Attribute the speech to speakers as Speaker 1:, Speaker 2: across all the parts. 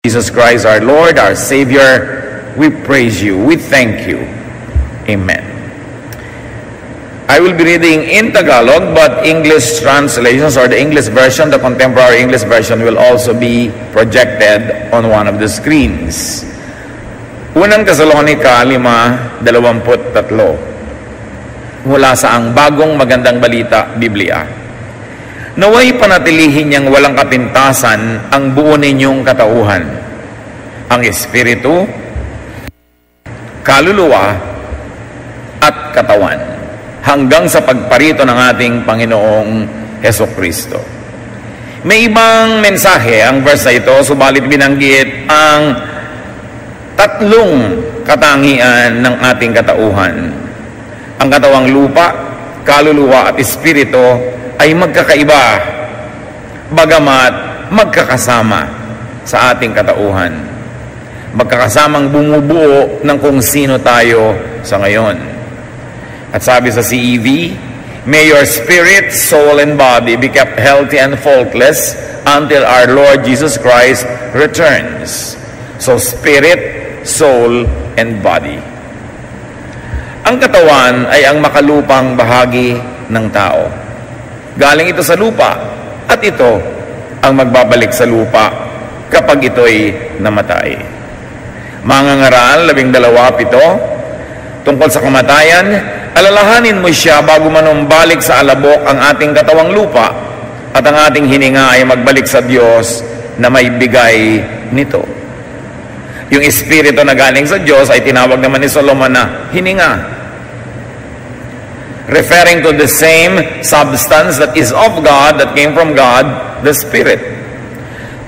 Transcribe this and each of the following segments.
Speaker 1: Jesus Christ, our Lord, our Savior, we praise you, we thank you. Amen. I will be reading in Tagalog, but English translations or the English version, the contemporary English version, will also be projected on one of the screens. Unang Tesalonica 5:23 mula sa Ang Bagong Magandang Balita, Biblia. Naway panatilihin niyang walang kapintasan ang buo ninyong katauhan, ang espiritu, kaluluwa, at katawan, hanggang sa pagparito ng ating Panginoong Hesukristo. May ibang mensahe ang verse na ito, subalit binanggit ang tatlong katangian ng ating katauhan. Ang katawang lupa, kaluluwa, at espiritu ay magkakaiba, bagamat magkakasama sa ating katauhan. Magkakasamang bumubuo ng kung sino tayo sa ngayon. At sabi sa CEV, may your spirit, soul, and body be kept healthy and faultless until our Lord Jesus Christ returns. So spirit, soul, and body. Ang katawan ay ang makalupang bahagi ng tao. Galing ito sa lupa, at ito ang magbabalik sa lupa kapag ito'y namatay. Mangangaral 12:7 tungkol sa kamatayan, alalahanin mo siya bago manumbalik sa alabok ang ating katawang lupa, at ang ating hininga ay magbalik sa Diyos na may bigay nito. Yung espiritu na galing sa Diyos ay tinawag naman ni Solomon na hininga, referring to the same substance that is of God, that came from God, the Spirit.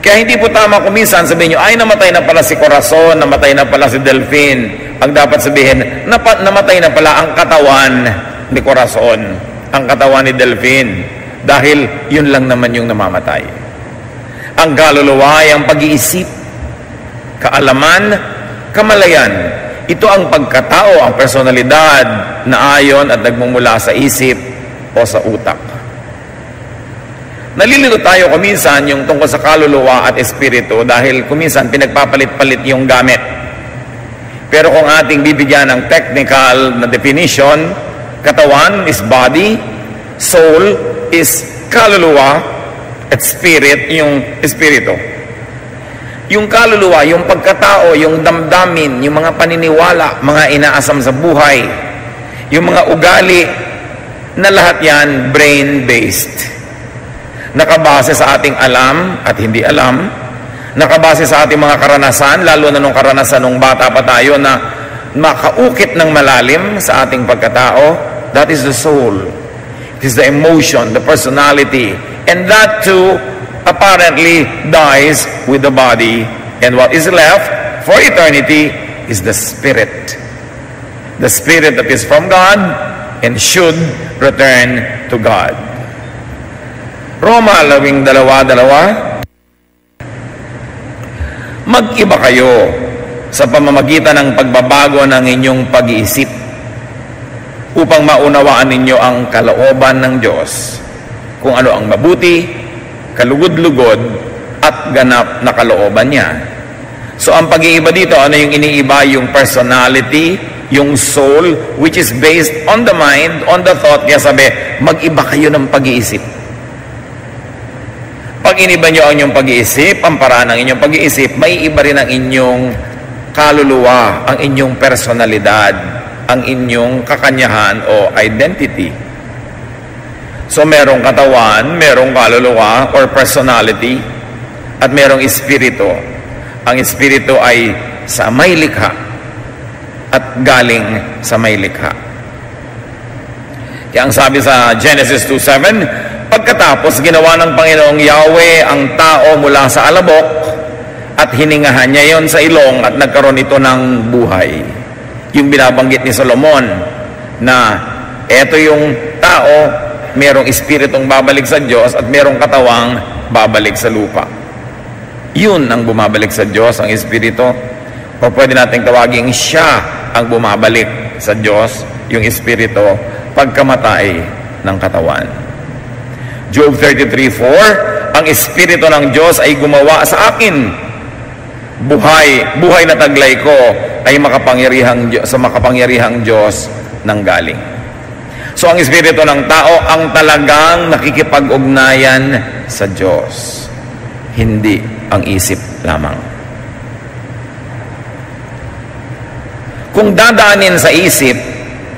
Speaker 1: Kaya hindi po tama kung minsan sabihin nyo, ay namatay na pala si Corazon, namatay na pala si Delphine. Ang dapat sabihin, namatay na pala ang katawan ni Corazon, ang katawan ni Delphine, dahil yun lang naman yung namamatay. Ang kaluluwa ay ang pag-iisip, kaalaman, kamalayan. Ito ang pagkatao, ang personalidad na ayon at nagmumula sa isip o sa utak. Nalilito tayo kuminsan yung tungkol sa kaluluwa at espiritu dahil kuminsan pinagpapalit-palit yung gamit. Pero kung ating bibigyan ng technical na definition, katawan is body, soul is kaluluwa, at spirit yung espiritu. Yung kaluluwa, yung pagkatao, yung damdamin, yung mga paniniwala, mga inaasam sa buhay, yung mga ugali, na lahat yan brain-based. Nakabase sa ating alam at hindi alam, nakabase sa ating mga karanasan, lalo na nung karanasan nung bata pa tayo na makaukit ng malalim sa ating pagkatao. That is the soul. It is the emotion, the personality, and that too apparently dies with the body, and what is left for eternity is the spirit. The spirit that is from God and should return to God. Roma 12:2, mag-iba kayo sa pamamagitan ng pagbabago ng inyong pag-iisip upang maunawaan ninyo ang kalooban ng Diyos, kung ano ang mabuti, kalugod-lugod, at ganap na kalooban niya. So ang pag-iiba dito, ano yung iniiba? Yung personality, yung soul, which is based on the mind, on the thought. Kaya sabi, mag-iba kayo ng pag-iisip. Pag iniba nyo ang inyong pag-iisip, ang paraan ng inyong pag-iisip, may iba rin ang inyong kaluluwa, ang inyong personalidad, ang inyong kakanyahan o identity. So merong katawan, merong kaluluwa or personality, at merong espiritu. Ang espiritu ay sa may likha at galing sa may likha. Kaya ang sabi sa Genesis 2:7, pagkatapos ginawa ng Panginoong Yahweh ang tao mula sa alabok at hiningahan niya yon sa ilong at nagkaroon ito ng buhay. Yung binabanggit ni Solomon na eto yung tao, merong espiritong babalik sa Diyos at merong katawang babalik sa lupa. Yun ang bumabalik sa Diyos, ang espiritu. O pwede nating tawagin siya ang bumabalik sa Diyos, yung espiritu, pagkamatay ng katawan. Job 33:4, ang espiritu ng Diyos ay gumawa sa akin buhay na taglay ko ay sa makapangyarihang Diyos nanggaling. So ang espiritu ng tao ang talagang nakikipag-ugnayan sa Diyos, hindi ang isip lamang. Kung dadaanin sa isip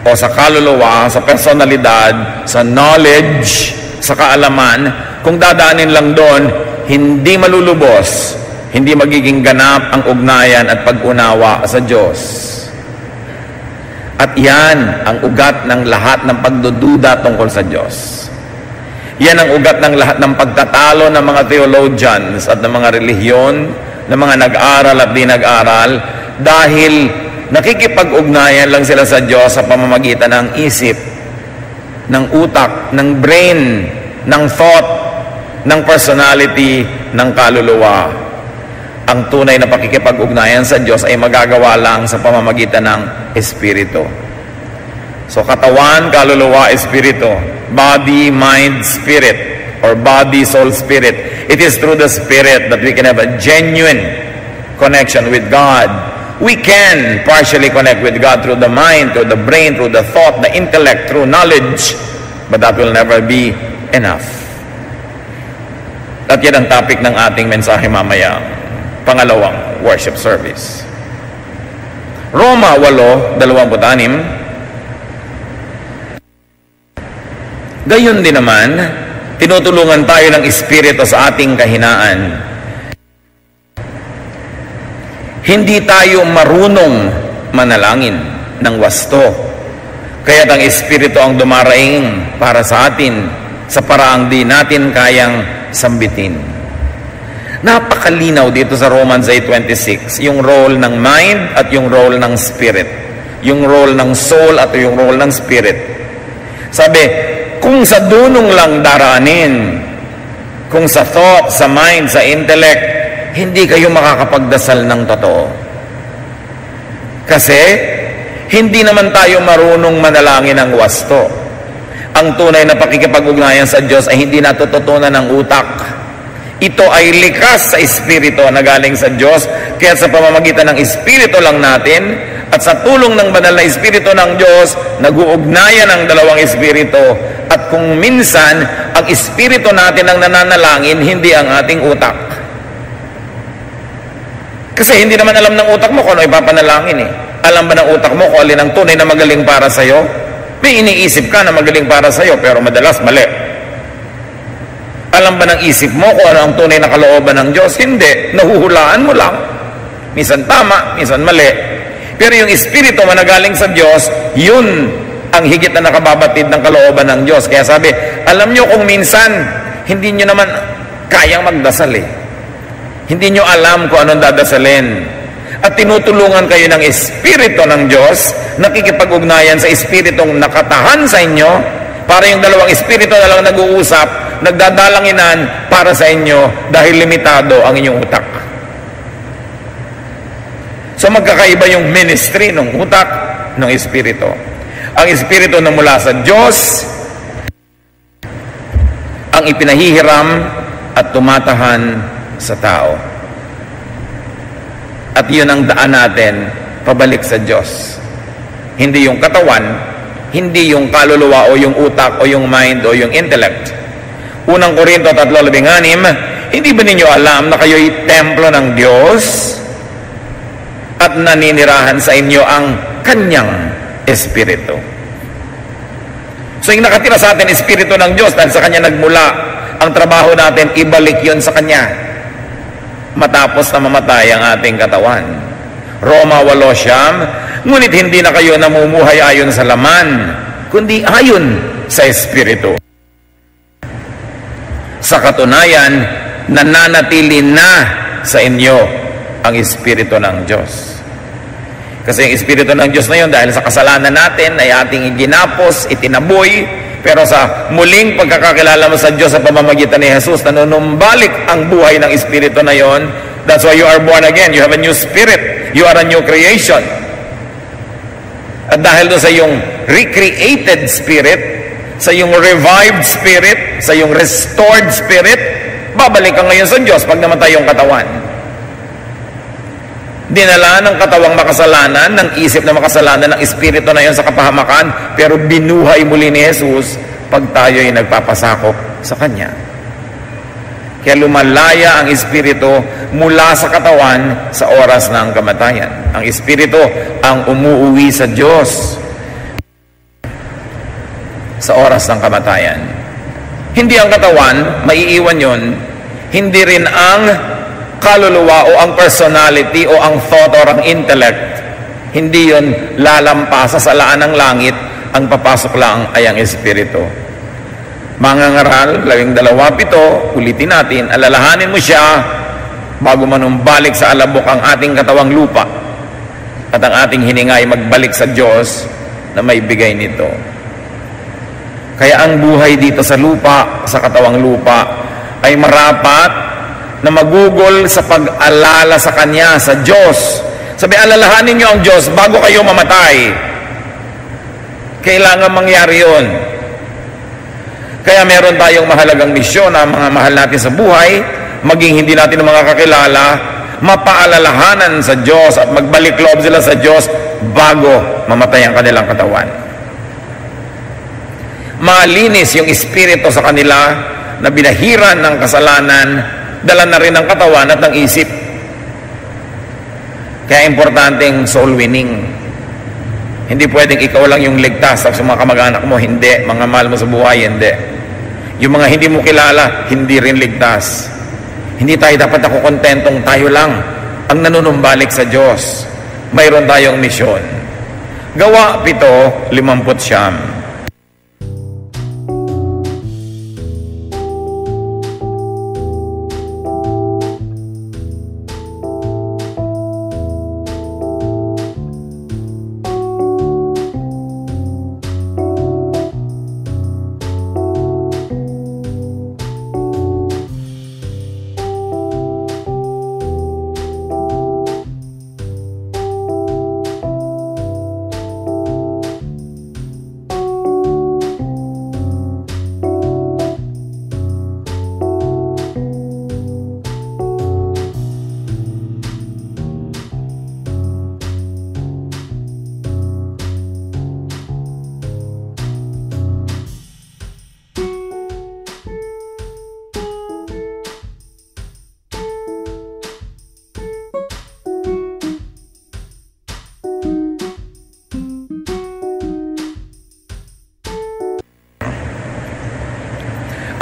Speaker 1: o sa kaluluwa, sa personalidad, sa knowledge, sa kaalaman, kung dadaanin lang doon, hindi malulubos, hindi magiging ganap ang ugnayan at pag-unawa sa Diyos. At yan ang ugat ng lahat ng pagdududa tungkol sa Diyos. Yan ang ugat ng lahat ng pagtatalo ng mga theologians at ng mga relihiyon, ng mga nag-aral at di nag-aral, dahil nakikipag-ugnayan lang sila sa Diyos sa pamamagitan ng isip, ng utak, ng brain, ng thought, ng personality, ng kaluluwa. Ang tunay na pakikipag-ugnayan sa Diyos ay magagawa lang sa pamamagitan ng Espiritu. So katawan, kaluluwa, Espiritu. Body, mind, spirit. Or body, soul, spirit. It is through the Spirit that we can have a genuine connection with God. We can partially connect with God through the mind, through the brain, through the thought, the intellect, through knowledge. But that will never be enough. At yan ang topic ng ating mensahe mamaya. Pangalawang worship service. Roma 8:26. Gayon din naman, tinutulungan tayo ng Espiritu sa ating kahinaan. Hindi tayo marunong manalangin ng wasto. Kaya't ang Espiritu ang dumaraing para sa atin sa paraang di natin kayang sambitin. Napakalinaw dito sa Romans 8:26, yung role ng mind at yung role ng spirit. Yung role ng soul at yung role ng spirit. Sabi, kung sa dunong lang daraanin, kung sa thought, sa mind, sa intellect, hindi kayo makakapagdasal ng totoo. Kasi, hindi naman tayo marunong manalangin ng wasto. Ang tunay na pakikipag-ugnayan sa Diyos ay hindi natututunan ng utak. Ito ay likas sa Espiritu na galing sa Diyos, kaya sa pamamagitan ng Espiritu lang natin at sa tulong ng banal na Espiritu ng Diyos, nag-uugnayan ang dalawang Espiritu. At kung minsan, ang Espiritu natin ang nananalangin, hindi ang ating utak. Kasi hindi naman alam ng utak mo kung ano ipapanalangin eh. Alam ba ng utak mo kung alin ang tunay na magaling para sa'yo? May iniisip ka na magaling para sa'yo, pero madalas mali. Alam ba ng isip mo kung ano ang tunay na kalooban ng Diyos? Hindi. Nahuhulaan mo lang. Minsan tama, minsan mali. Pero yung Espiritu managaling sa Diyos, yun ang higit na nakababatid ng kalooban ng Diyos. Kaya sabi, alam nyo kung minsan, hindi nyo naman kayang magdasal eh. Hindi nyo alam kung anong dadasalin. At tinutulungan kayo ng Espiritu ng Diyos, nakikipag-ugnayan sa Espiritong nakatahan sa inyo, para yung dalawang Espiritu na lang nag-uusap, nagdadalanginan para sa inyo dahil limitado ang inyong utak. So magkakaiba yung ministry ng utak ng Espiritu. Ang Espiritu na mula sa Diyos ang ipinahihiram at tumatahan sa tao. At yun ang daan natin pabalik sa Diyos. Hindi yung katawan, hindi yung kaluluwa o yung utak o yung mind o yung intellect. Unang Korinto 3:16, hindi ba ninyo alam na kayo'y templo ng Diyos at naninirahan sa inyo ang Kanyang Espiritu? So yung nakatira sa atin, Espiritu ng Diyos, dahil sa Kanya nagmula, ang trabaho natin, ibalik yon sa Kanya matapos na mamatay ang ating katawan. Roma 8:9, ngunit hindi na kayo namumuhay ayon sa laman, kundi ayon sa Espiritu. Sa katunayan, nananatili na sa inyo ang Espiritu ng Diyos. Kasi ang Espiritu ng Diyos na yun, dahil sa kasalanan natin, ay ating iginapos, itinaboy, pero sa muling pagkakakilala mo sa Diyos sa pamamagitan ni Jesus, nanunumbalik ang buhay ng Espiritu na yun. That's why you are born again. You have a new spirit. You are a new creation. At dahil doon sa iyong recreated spirit, sa iyong revived spirit, sa iyong restored spirit, babalik ka ngayon sa Diyos pag namatay yung katawan. Dinala ng katawang makasalanan, ng isip na makasalanan, ng espiritu na yon sa kapahamakan, pero binuhay muli ni Jesus pag tayo ay nagpapasakop sa Kanya. Kaya lumalaya ang espiritu mula sa katawan sa oras ng kamatayan. Ang espiritu ang umuuwi sa Diyos sa oras ng kamatayan. Hindi ang katawan, maiiwan yon. Hindi rin ang kaluluwa o ang personality o ang thought or ang intellect. Hindi yon lalampasa sa laan ng langit. Ang papasok lang ay ang espiritu. Mangangaral, 12:7, ulitin natin, alalahanin mo siya bago manumbalik sa alabok ang ating katawang lupa at ang ating hininga ay magbalik sa Diyos na may bigay nito. Kaya ang buhay dito sa lupa, sa katawang lupa, ay marapat na magugol sa pag-alala sa Kanya, sa Diyos. Sabi, alalahanin niyo ang Diyos bago kayo mamatay. Kailangan mangyari yun. Kaya meron tayong mahalagang misyon na mga mahal natin sa buhay, maging hindi natin mga kakilala, mapaalalahanan sa Diyos at magbalik loob sila sa Diyos bago mamatay ang kanilang katawan. Malinis yung espiritu sa kanila na binahiran ng kasalanan, dala na rin ng katawan at ng isip. Kaya importanteng soul winning. Hindi pwedeng ikaw lang yung ligtas sa mga kamag-anak mo, hindi. Mga mahal mo sa buhay, hindi. Yung mga hindi mo kilala, hindi rin ligtas. Hindi tayo dapat nakukontentong tayo lang ang nanunumbalik sa Diyos. Mayroon tayong misyon. Gawa 7:59.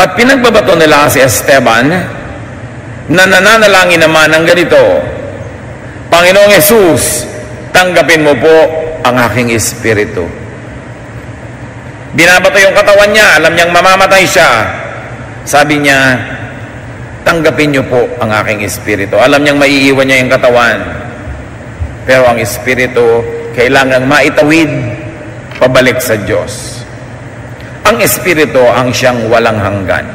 Speaker 1: At pinagbabato nila si Esteban na nananalangin naman ng ganito, Panginoong Jesus, tanggapin mo po ang aking espiritu. Binabato yung katawan niya, alam niyang mamamatay siya. Sabi niya, tanggapin niyo po ang aking espiritu. Alam niyang maiiwan niya yung katawan. Pero ang espiritu, kailangang maitawid pabalik sa Diyos. Ang espiritu ang siyang walang hanggan.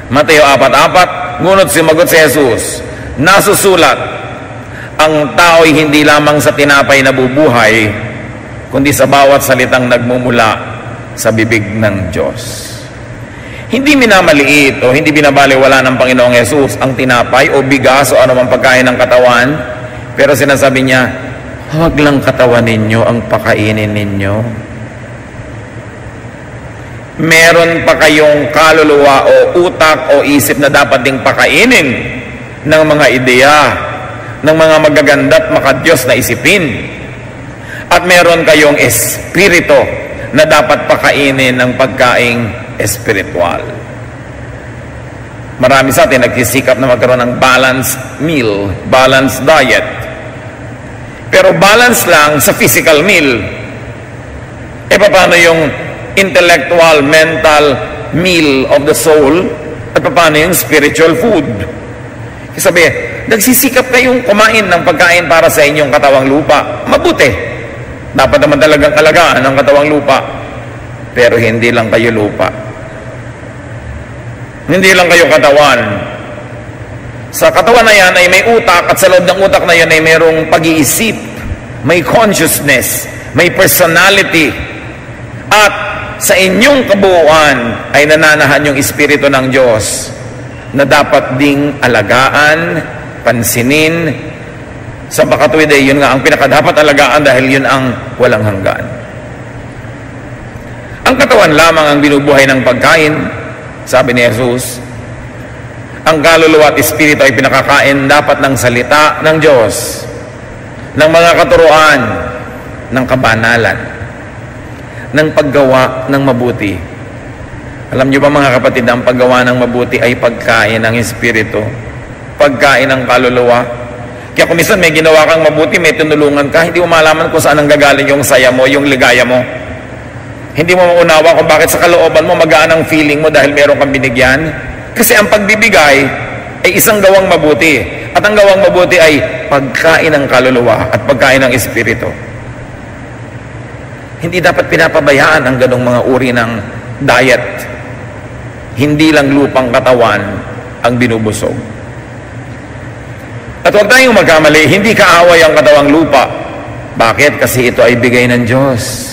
Speaker 1: Mateo 4:4, ngunit sumagot si Jesus, nasusulat, ang tao'y hindi lamang sa tinapay nabubuhay, kundi sa bawat salitang nagmumula sa bibig ng Diyos. Hindi minamaliit o hindi binabaliwala ng Panginoong Yesus ang tinapay o bigas o anumang pagkain ng katawan, pero sinasabi niya, huwag lang katawan ninyo ang pakainin ninyo. Meron pa kayong kaluluwa o utak o isip na dapat ding pakainin ng mga ideya, ng mga magaganda at makadiyos na isipin. At meron kayong espiritu na dapat pakainin ng pagkaing espiritual. Marami sa atin nagsisikap na magkaroon ng balanced meal, balanced diet. Pero balance lang sa physical meal. E paano yung intellectual, mental meal of the soul, at paano yung spiritual food? Kasi sabi, nagsisikap kayong kumain ng pagkain para sa inyong katawang lupa. Mabuti. Dapat naman talagang alagaan ng katawang lupa. Pero hindi lang kayo lupa. Hindi lang kayo katawan. Sa katawan na yan ay may utak, at sa loob ng utak na yan ay mayroong pag-iisip, may consciousness, may personality, at sa inyong kabuuan ay nananahan yung Espiritu ng Diyos na dapat ding alagaan, pansinin, sa makatuwid ay yun nga ang pinakadapat alagaan dahil yun ang walang hanggan. Ang katawan lamang ang binubuhay ng pagkain, sabi ni Jesus. Ang kaluluwa at espiritu ay pinakakain dapat ng salita ng Diyos, ng mga katuruan, ng kabanalan, ng paggawa ng mabuti. Alam niyo ba mga kapatid, ang paggawa ng mabuti ay pagkain ng espiritu, pagkain ng kaluluwa. Kaya kung minsan may ginawa kang mabuti, may tinulungan ka, hindi mo malaman kung saan ang gagaling yung saya mo, yung ligaya mo. Hindi mo maunawa kung bakit sa kalooban mo magaan ang feeling mo dahil meron kang binigyan. Kasi ang pagbibigay ay isang gawang mabuti. At ang gawang mabuti ay pagkain ng kaluluwa at pagkain ng espiritu. Hindi dapat pinapabayaan ang ganong mga uri ng diet. Hindi lang lupang katawan ang binubusog. At huwag tayong magkamali, hindi kaaway ang katawang lupa. Bakit? Kasi ito ay bigay ng Diyos.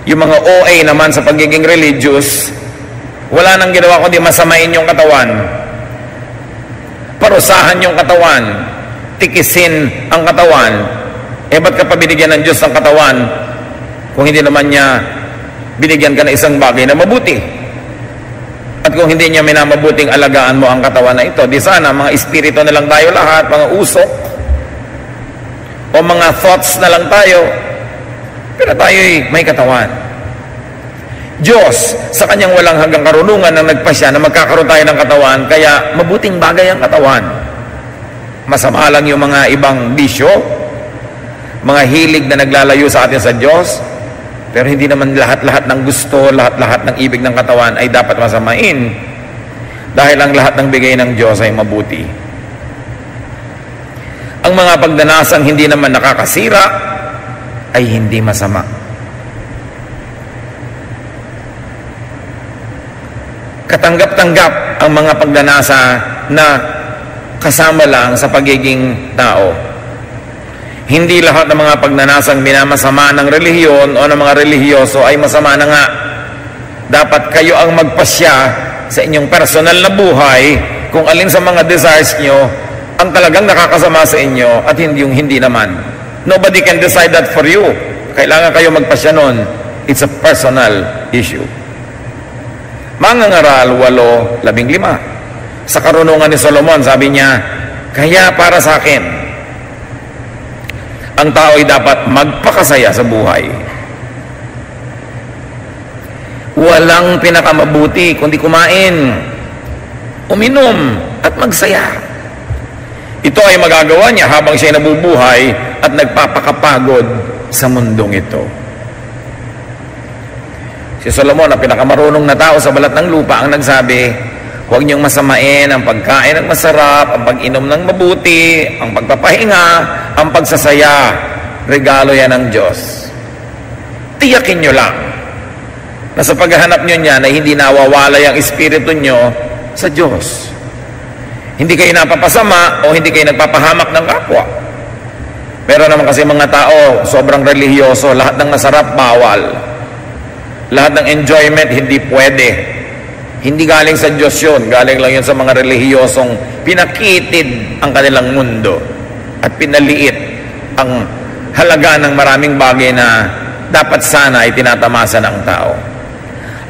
Speaker 1: Yung mga OA naman sa pagiging religious, wala nang ginawa kundi masamain yung katawan, parusahan yung katawan, tikisin ang katawan. Ba't ka pa binigyan ng Diyos ng katawan kung hindi naman niya binigyan ka na isang bagay na mabuti? At kung hindi niya minamabuting alagaan mo ang katawan na ito, di sana mga espiritu na lang tayo lahat, mga usok o mga thoughts na lang tayo, pero tayo'y may katawan. Diyos, sa kanyang walang hanggang karunungan na nagpasya na magkakaroon tayo ng katawan, kaya mabuting bagay ang katawan. Masama lang yung mga ibang bisyo, mga hilig na naglalayo sa atin sa Diyos, pero hindi naman lahat-lahat ng gusto, lahat-lahat ng ibig ng katawan ay dapat masamain, dahil ang lahat ng bigay ng Diyos ay mabuti. Ang mga pagdanasang hindi naman nakakasira ay hindi masama. Katanggap-tanggap ang mga pagdanasa na kasama lang sa pagiging tao. Hindi lahat ng mga pagnanasang minamasama ng relihiyon o ng mga relihiyoso ay masama na nga. Dapat kayo ang magpasya sa inyong personal na buhay kung alin sa mga desires nyo ang talagang nakakasama sa inyo at hindi yung hindi naman. Nobody can decide that for you. Kailangan kayo magpasya nun. It's a personal issue. Mangangaral 8:15. Sa karunungan ni Solomon, sabi niya, kaya para sa akin, ang tao ay dapat magpakasaya sa buhay. Walang pinakamabuti kundi kumain, uminom, at magsaya. Ito ay magagawa niya habang siya nabubuhay at nagpapakapagod sa mundong ito. Si Solomon, ang pinakamarunong na tao sa balat ng lupa, ang nagsabi, huwag niyong masamain ang pagkain ng masarap, ang pag-inom ng mabuti, ang pagpapahinga, ang pagsasaya. Regalo yan ng Diyos. Tiyakin niyo lang na sa paghahanap niyo niyan ay hindi nawawala ang espiritu niyo sa Diyos. Hindi kayo napapasama o hindi kayo nagpapahamak ng kapwa. Pero naman kasi mga tao, sobrang relihiyoso, lahat ng masarap, bawal. Lahat ng enjoyment, hindi pwede. Hindi galing sa Diyos yun. Galing lang yun sa mga relihiyosong pinakitid ang kanilang mundo at pinaliit ang halaga ng maraming bagay na dapat sana ay tinatamasa ng tao.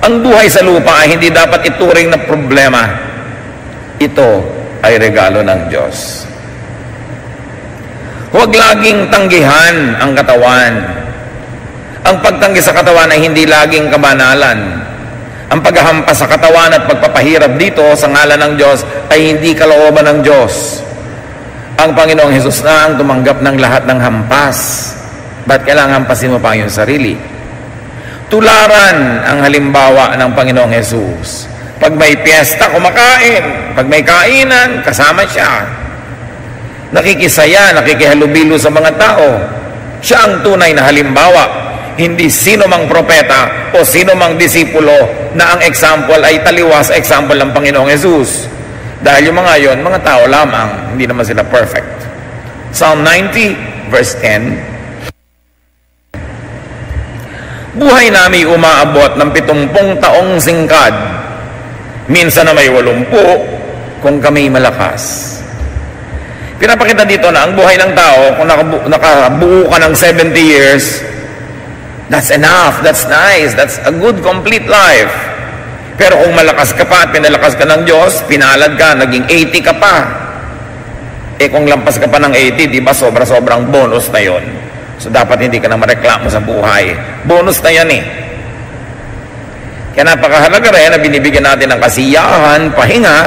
Speaker 1: Ang buhay sa lupa ay hindi dapat ituring na problema. Ito ay regalo ng Diyos. Huwag laging tanggihan ang katawan. Ang pagtanggi sa katawan ay hindi laging kabanalan. Ang paghahampas sa katawan at pagpapahirap dito sa ngalan ng Diyos ay hindi kalooban ng Diyos. Ang Panginoong Hesus na ang tumanggap ng lahat ng hampas. Ba't kailangan hampasin mo pa yung sarili? Tularan ang halimbawa ng Panginoong Hesus. Pag may piyesta, kumakain. Pag may kainan, kasama siya. Nakikisaya, nakikihalubilo sa mga tao. Siya ang tunay na halimbawa. Hindi sino mang propeta o sino mang disipulo na ang example ay taliwas sa example ng Panginoong Hesus. Dahil yung mga yon, mga tao lamang, hindi naman sila perfect. Psalm 90 verse 10. Buhay namin umaabot ng 70 taong singkad, minsan na may 80 kung kami malakas. Pinapakita dito na ang buhay ng tao, kung nakabuo ka ng 70 years, that's enough, that's nice, that's a good, complete life. Pero kung malakas ka pa at pinalakas ka ng Diyos, pinalad ka, naging 80 ka pa. Eh kung lampas ka pa ng 80, di ba sobra-sobrang bonus na yon. So dapat hindi ka na mareklamo sa buhay. Bonus na yan eh. Kaya napakahalaga rin na binibigyan natin ng kasiyahan, pahinga,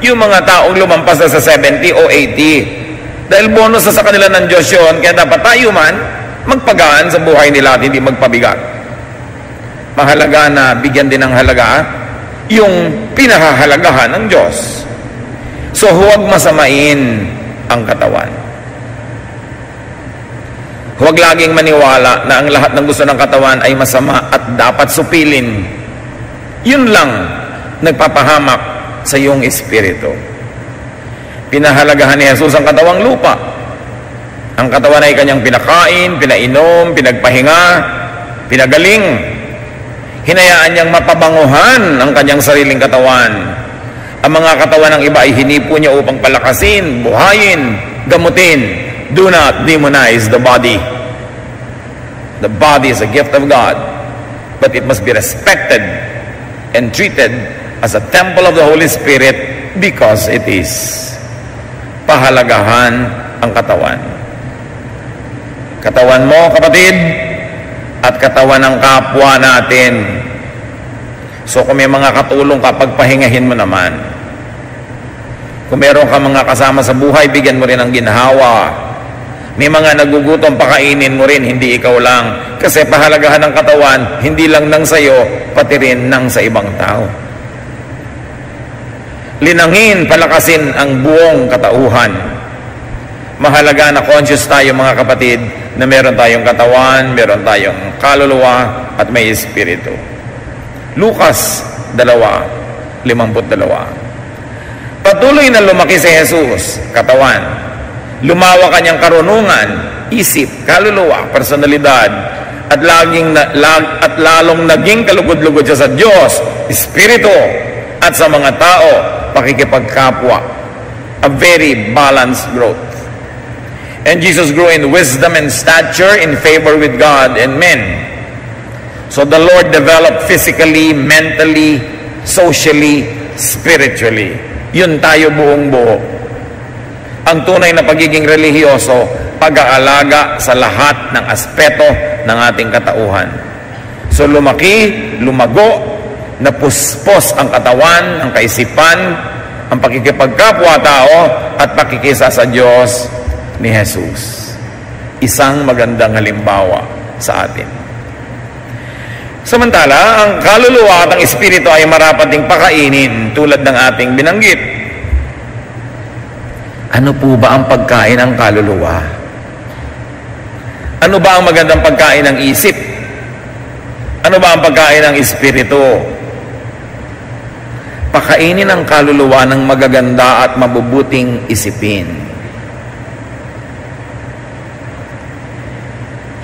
Speaker 1: yung mga taong lumampas na sa 70 o 80. Dahil bonus na sa kanila ng Diyos yun, kaya dapat tayo man magpagaan sa buhay nila at hindi magpabigat. Mahalaga na bigyan din ng halaga yung pinahahalagahan ng Diyos. So huwag masamain ang katawan. Huwag laging maniwala na ang lahat ng gusto ng katawan ay masama at dapat supilin. Yun lang nagpapahamak sa iyong espiritu. Pinahalagahan ni Jesus ang katawang lupa. Ang katawan ay kanyang pinakain, pinainom, pinagpahinga, pinagaling. Hinayaan niyang mapabanguhan ang kanyang sariling katawan. Ang mga katawan ng iba ay hinipo niya upang palakasin, buhayin, gamutin. Do not demonize the body. The body is a gift of God, but it must be respected and treated as a temple of the Holy Spirit because it is. Pahalagahan ang katawan. Katawan mo, kapatid, at katawan ng kapwa natin. So kung may mga katulong ka, pagpahingahin mo naman. Kung meron ka mga kasama sa buhay, bigyan mo rin ng ginhawa. May mga nagugutom, pakainin mo rin, hindi ikaw lang. Kasi pahalagahan ng katawan, hindi lang ng sayo, pati rin ng sa ibang tao. Linangin, palakasin ang buong katauhan. Mahalaga na conscious tayo mga kapatid na meron tayong katawan, meron tayong kaluluwa at may espiritu. Lucas 2:52. Patuloy na lumaki si Jesus, katawan. Lumawak kanyang karunungan, isip, kaluluwa, personalidad, at lalong naging kalugod-lugod siya sa Diyos, espiritu, at sa mga tao, pakikipagkapwa. A very balanced growth. And Jesus grew in wisdom and stature, in favor with God and men. So the Lord developed physically, mentally, socially, spiritually. Yun tayo buong buo. Ang tunay na pagiging relihiyoso, pag-aalaga sa lahat ng aspeto ng ating katauhan. So lumaki, lumago, napuspos ang katawan, ang kaisipan, ang pakikipagkapwa-tao at pakikisa sa Diyos ni Jesus. Isang magandang halimbawa sa atin. Samantala, ang kaluluwa at ang espiritu ay marapat ding pakainin tulad ng ating binanggit. Ano po ba ang pagkain ng kaluluwa? Ano ba ang magandang pagkain ng isip? Ano ba ang pagkain ng espiritu? Pakainin ang kaluluwa ng magaganda at mabubuting isipin.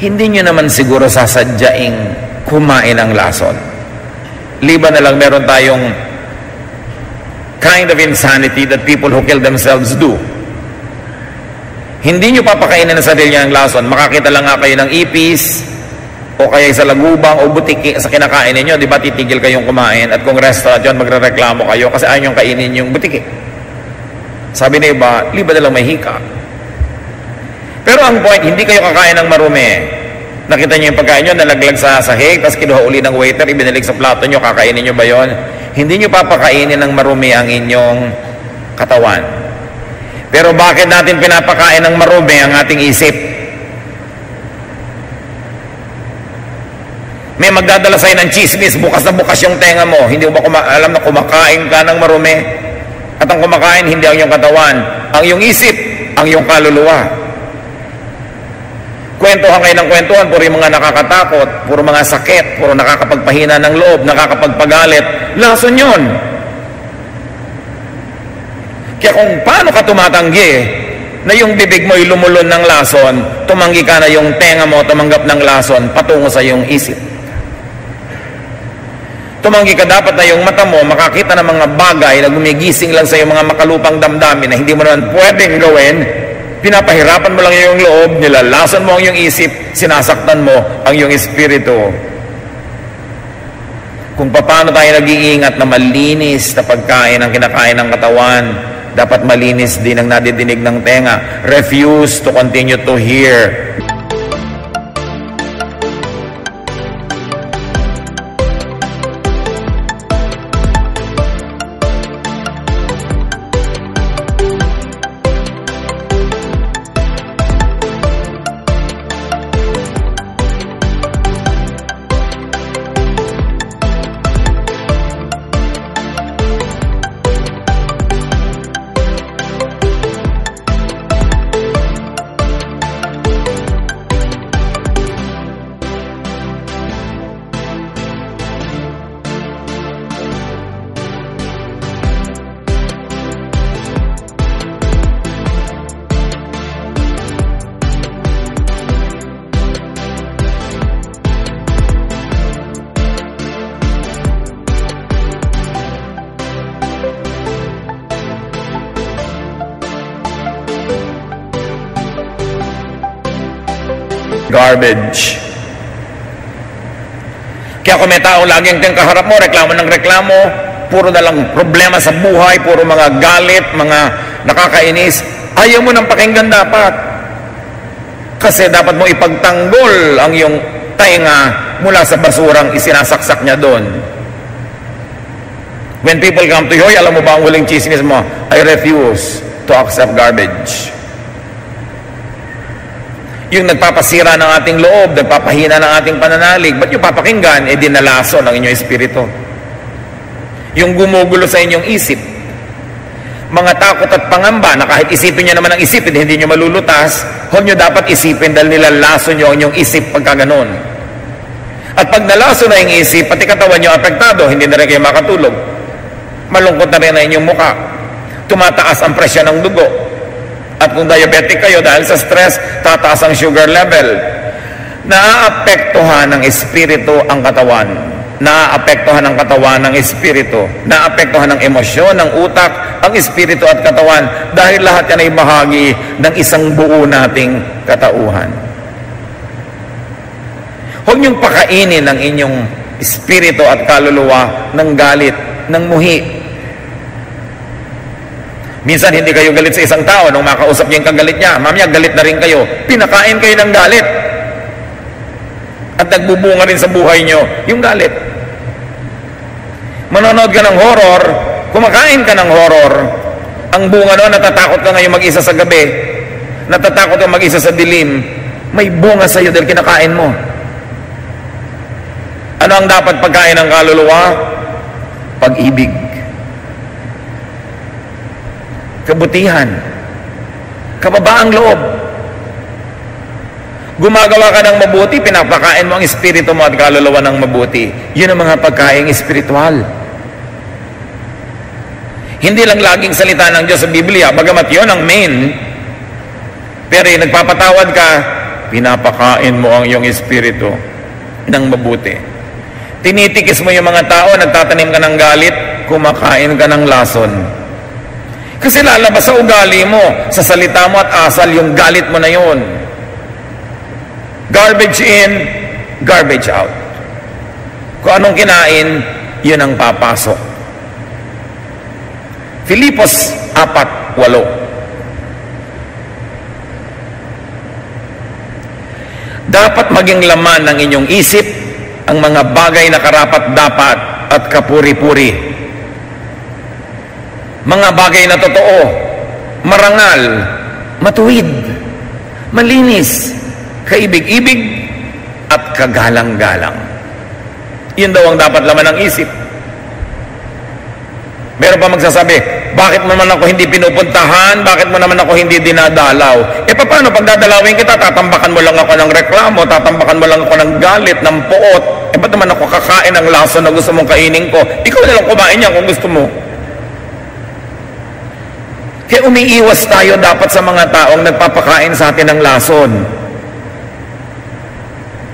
Speaker 1: Hindi nyo naman siguro sasadyaing kumain ng lason. Liban na lang meron tayong kind of insanity that people who kill themselves do. Hindi nyo papakainin ng sarili ng lason. Makakita lang nga kayo ng ipis o kaya sa lagubang o butiki sa kinakain ninyo, di ba titigil kayong kumain at kung restaurant yun, magre-reklamo kayo kasi ayaw nyong kainin yung butiki. Sabi na iba, liban na lang may hika. Pero ang point, hindi kayo kakain ng marumi. Nakita niyo yung pagkain nyo, nalaglag sa sahig, tapos kinuha uli ng waiter, ibinalik sa plato nyo, kakainin nyo ba yon? Hindi nyo papakainin ng marumi ang inyong katawan. Pero bakit natin pinapakain ng marumi ang ating isip? May magdadala sa'yo ng chismis, bukas na bukas yung tenga mo. Hindi mo ba alam na kumakain ka ng marumi? At ang kumakain, hindi ang iyong katawan. Ang iyong isip, ang iyong kaluluwa. Kwentuhan kayo ng kwentuhan, puro yung mga nakakatakot, puro mga sakit, puro nakakapagpahina ng loob, nakakapagpagalit. Lason yun. Kaya kung paano ka tumatanggi na yung bibig mo'y lumulon ng lason, tumanggi ka na yung tenga mo, tumanggap ng lason, patungo sa iyong isip. Tumanggi ka dapat na yung mata mo, makakita ng mga bagay na gumigising lang sa iyong mga makalupang damdamin na hindi mo naman pwedeng gawin pinapahirapan mo lang yung loob, nilalason mo ang iyong isip, sinasaktan mo ang iyong espiritu. Kung paano tayo nag-iingat na malinis na pagkain ang kinakain ng katawan, dapat malinis din ang nadidinig ng tenga. Refuse to continue to hear. Garbage. Kaya kung may tao laging kang kaharap mo, reklamo ng reklamo, puro na lang problema sa buhay, puro mga galit, mga nakakainis, ayaw mo nang pakinggan dapat. Kasi dapat mo ipagtanggol ang iyong tainga mula sa basurang isinasaksak niya doon. When people come to you, alam mo ba ang huling chismis mo? I refuse to accept garbage. Yung nagpapasira ng ating loob, nagpapahina ng ating pananalig, ba't yung papakinggan, dinalason ang inyong espiritu? Yung gumugulo sa inyong isip, mga takot at pangamba na kahit isipin nyo naman ang isipin, hindi nyo malulutas, huwag nyo dapat isipin dahil nilalason nyo ang inyong isip pagka ganon. At pag nalason na yung isip, pati katawan nyo apektado, hindi na rin kayo makatulog. Malungkot na rin na inyong muka. Tumataas ang presyon ng dugo. At kung diabetic kayo dahil sa stress, tataas ang sugar level. Naaapektuhan ng espiritu ang katawan. Naaapektuhan ng katawan ng espiritu. Naaapektuhan ng emosyon, ng utak, ang espiritu at katawan. Dahil lahat yan ay bahagi ng isang buo nating katauhan. Huwag niyong pakainin ang inyong espiritu at kaluluwa ng galit, ng muhi. Minsan hindi kayo galit sa isang tao nung makausap niyo yung kagalit niya. Mamaya galit na rin kayo. Pinakain kayo ng galit. At nagbubunga rin sa buhay niyo yung galit. Manonood ka ng horror, kumakain ka ng horror. Ang bunga noon, natatakot ka ngayon mag-isa sa gabi. Natatakot ka mag-isa sa dilim. May bunga sa iyo dahil kinakain mo. Ano ang dapat pagkain ng kaluluwa? Pag-ibig. Kabutihan, kababaang loob. Gumagawa ka ng mabuti, pinapakain mo ang espiritu mo at kaluluwa ng mabuti. Yun ang mga pagkain espiritual. Hindi lang laging salita ng Diyos sa Biblia, bagamat yun ang main. Pero yung nagpapatawad ka, pinapakain mo ang iyong espiritu ng mabuti. Tinitikis mo yung mga tao, nagtatanim ka ng galit, kumakain ka ng lason. Kasi lalabas sa ugali mo, sa salita mo at asal, yung galit mo na yun. Garbage in, garbage out. Kung anong kinain, yun ang papasok. Filipos 4:8. Dapat maging laman ng inyong isip ang mga bagay na karapat-dapat at kapuri-puri. Mga bagay na totoo, marangal, matuwid, malinis, kaibig-ibig, at kagalang-galang. Yun daw ang dapat laman ng isip. Meron pa magsasabi, bakit mo naman ako hindi pinupuntahan? Bakit mo naman ako hindi dinadalaw? Paano pag dadalawin kita, tatambakan mo lang ako ng reklamo, tatambakan mo lang ako ng galit, ng puot. Ba't naman ako kakain ng lason na gusto mong kainin ko? Ikaw na lang kumain yan kung gusto mo. Kaya umiiwas tayo dapat sa mga taong nagpapakain sa atin ng lason.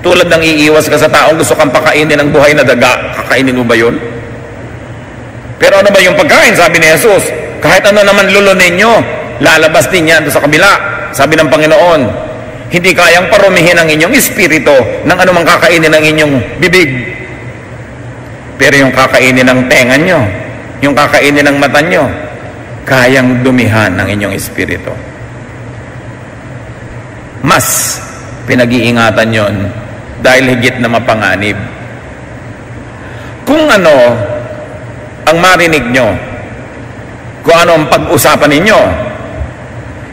Speaker 1: Tulad ng iiwas ka sa taong gusto kang pakainin ng buhay na daga, kakainin mo ba yun? Pero ano ba yung pagkain? Sabi ni Jesus, kahit ano naman lulunin nyo, lalabas din yan sa kabila. sabi ng Panginoon, hindi kayang parumihin ang inyong espiritu ng anumang kakainin ng inyong bibig. Pero yung kakainin ng tenga nyo, yung kakainin ng mata nyo, kayang dumihan ng inyong espiritu. Mas pinag-iingatan yon dahil higit na mapanganib. Kung ano ang marinig nyo, kung ano ang pag-usapan ninyo,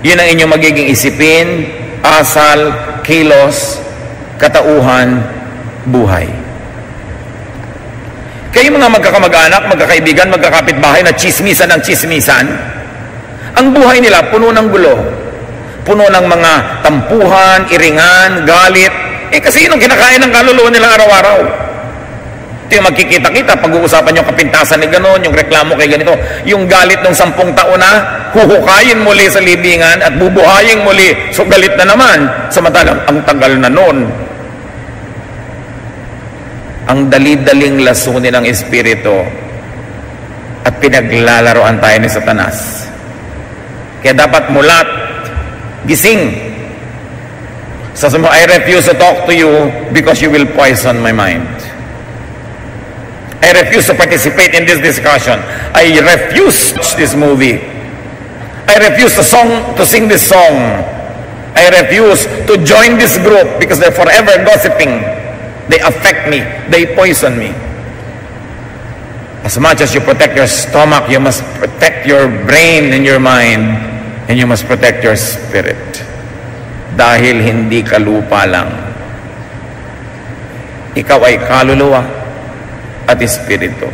Speaker 1: yun ang inyong magiging isipin, asal, kilos, katauhan, buhay. Kayo mga magkakamag-anak, magkakaibigan, magkakapitbahay na chismisan ng chismisan, ang buhay nila puno ng gulo, puno ng mga tampuhan, iringan, galit. Kasi yun ang kinakain ng kaluluwa nila araw-araw. Ito yung magkikita-kita, pag-uusapan yung kapintasan ni ganon, yung reklamo kay ganito, yung galit ng 10 taon na, huhukayin muli sa libingan at bubuhayin muli, so galit na naman. Samantalang, ang tagal na nun. Ang dali-daling lasunin ng espiritu at pinaglalaroan tayo ni Satanas. Kaya dapat mulat, gising. Sabi mo, I refuse to talk to you because you will poison my mind. I refuse to participate in this discussion. I refuse to watch this movie. I refuse to sing this song. I refuse to join this group because they're forever gossiping. They affect me. They poison me. As much as you protect your stomach, you must protect your brain and your mind, and you must protect your spirit. Dahil hindi ka lupa lang. Ikaw ay kaluluwa at espiritu.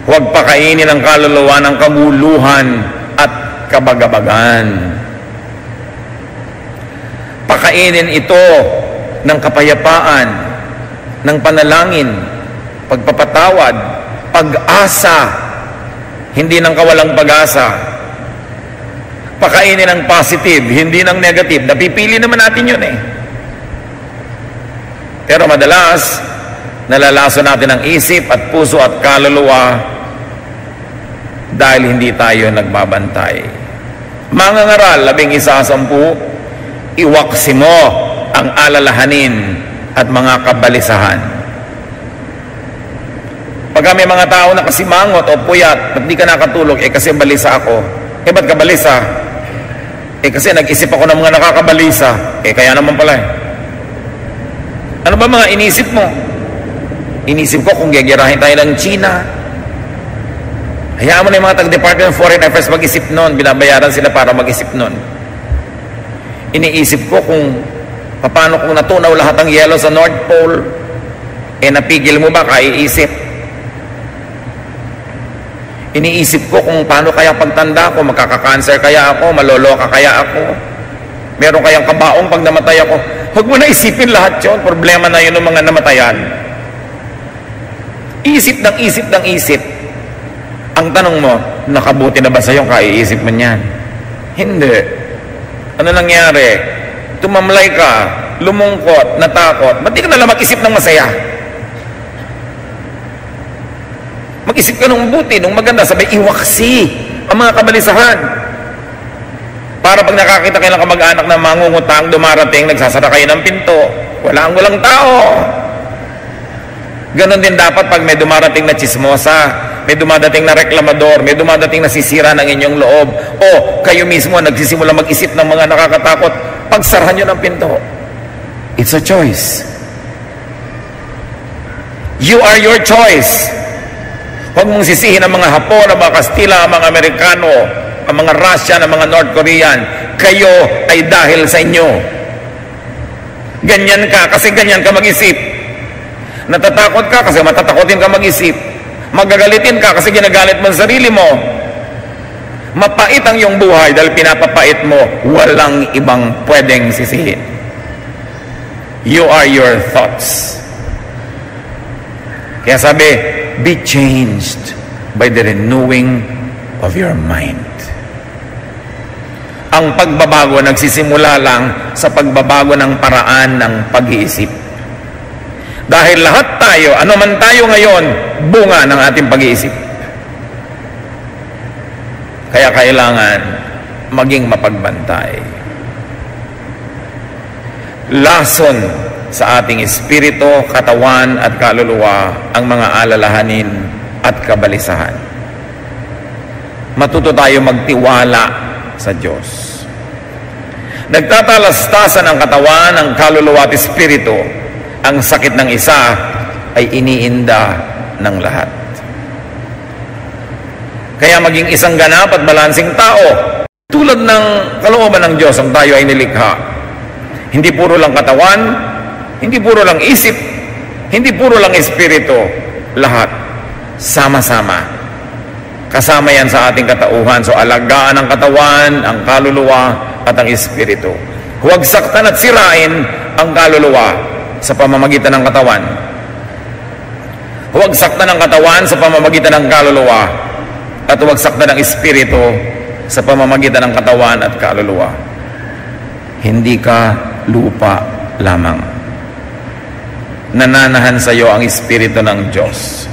Speaker 1: Huwag pakainin ang kaluluwa ng kaguluhan at kabagabagan. Pakainin ito ng kapayapaan, ng panalangin, pagpapatawad, pag-asa, hindi ng kawalang pag-asa. Pakainin ng positive, hindi ng negative. Napipili naman natin yun eh. Pero madalas, nalalaso natin ang isip at puso at kaluluwa dahil hindi tayo nagbabantay. Mga ngaral, 11:10, iwaksi mo ang alalahanin at mga kabalisahan. Pagka may mga tao na kasimangot o puyat, ba't di ka nakatulog? Kasi balisa ako. Ba't ka balisa? Kasi nag-isip ako ng mga nakakabalisa. Kaya naman pala eh. Ano ba mga inisip mo? Inisip ko kung gagirahin tayo ng China. Hayaan mo na yung mga tag-Department of Foreign Affairs mag-isip nun. Binabayaran sila para mag-isip nun. Iniisip ko kung paano kung natunaw lahat ng yelo sa North Pole. Napigil mo ba? Kaiisip. Iniisip ko kung paano kaya pagtanda ko, magkaka-cancer kaya ako, maloloka kaya ako. Meron kayang kabaong pag namatay ako. Huwag mo na isipin lahat yun. Problema na yun ng mga namatayan. Isip ng isip ng isip. Ang tanong mo, nakabuti na ba sa'yo kaiisip mo niyan? Hindi. Ano nangyari? Tumamlay ka, lumungkot, natakot. Ba't di ka nalang mag-isip ng masaya? Mag-isip ka ng buti, ng maganda, sabay iwaksi ang mga kabalisahan. Para pag nakakita kayo ng kamag-anak na mangungutang, dumarating, nagsasara kayo ng pinto, walang tao. Ganon din dapat pag may dumarating na chismosa, may dumadating na reklamador, may dumadating na sisira ng inyong loob, o kayo mismo nagsisimula mag-isip ng mga nakakatakot, pagsarahan nyo ng pinto. It's a choice. You are your choice. Huwag mong sisihin ang mga Hapon, ang mga Kastila, ang mga Amerikano, ang mga Russian, ang mga North Korean. Kayo ay dahil sa inyo. Ganyan ka kasi ganyan ka mag-isip. Natatakot ka kasi matatakotin ka mag-isip. Magagalitin ka kasi ginagalit mo ang sarili mo. Mapait ang iyong buhay dahil pinapapait mo. Walang ibang pwedeng sisihin. You are your thoughts. Kaya sabi, be changed by the renewing of your mind. Ang pagbabago nagsisimula lang sa pagbabago ng paraan ng pag-iisip. Dahil lahat tayo, ano man tayo ngayon, bunga ng ating pag-iisip. Kaya kailangan maging mapagbantay. Lason sa ating espiritu, katawan at kaluluwa ang mga alalahanin at kabalisahan. Matuto tayo magtiwala sa Diyos. Nagtatalastasan ang katawan, ang kaluluwa at espiritu. Ang sakit ng isa ay iniinda ng lahat. Kaya maging isang ganap at balansing tao, tulad ng kalooban ng Diyos ang tayo ay nilikha. Hindi puro lang katawan, hindi puro lang isip, hindi puro lang espiritu, lahat sama-sama. Kasama yan sa ating katauhan. So alagaan ang katawan, ang kaluluwa at ang espiritu. Huwag saktan at sirain ang kaluluwa sa pamamagitan ng katawan. Huwag saktan ang katawan sa pamamagitan ng kaluluwa. At huwag saktan ang espiritu sa pamamagitan ng katawan at kaluluwa. Hindi ka lupa lamang. Nananahan sa iyo ang espiritu ng Diyos.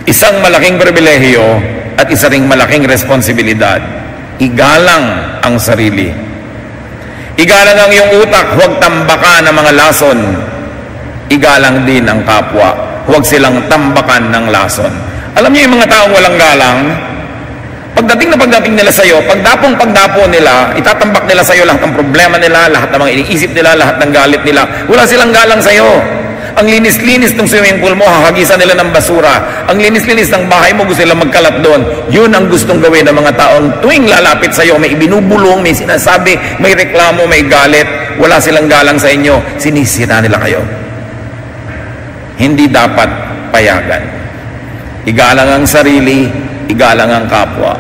Speaker 1: Isang malaking pribilehiyo at isa ring malaking responsibilidad. Igalang ang sarili. Igalang ang iyong utak, huwag tambakan ng mga lason. Igalang din ang kapwa, huwag silang tambakan ng lason. Alam niyo yung mga taong walang galang, pagdating nila sa iyo, pagdapo nila, itatambak nila sa iyo lahat ng problema nila, lahat ng mga iniisip nila, lahat ng galit nila. Wala silang galang sa iyo. Ang linis-linis ng swimming pool mo, hahagisan nila ng basura. Ang linis-linis ng bahay mo, gusto nilang magkalat doon. Yun ang gustong gawin ng mga taong tuwing lalapit sa iyo, may ibinubulong, may sinasabi, may reklamo, may galit. Wala silang galang sa inyo. Sinisira nila kayo. Hindi dapat payagan. Igalang ang sarili, igalang ang kapwa.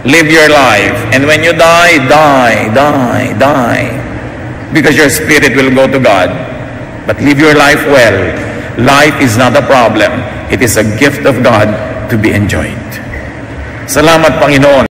Speaker 1: Live your life. And when you die, die. Because your spirit will go to God. But live your life well. Life is not a problem. It is a gift of God to be enjoyed. Salamat, Panginoon.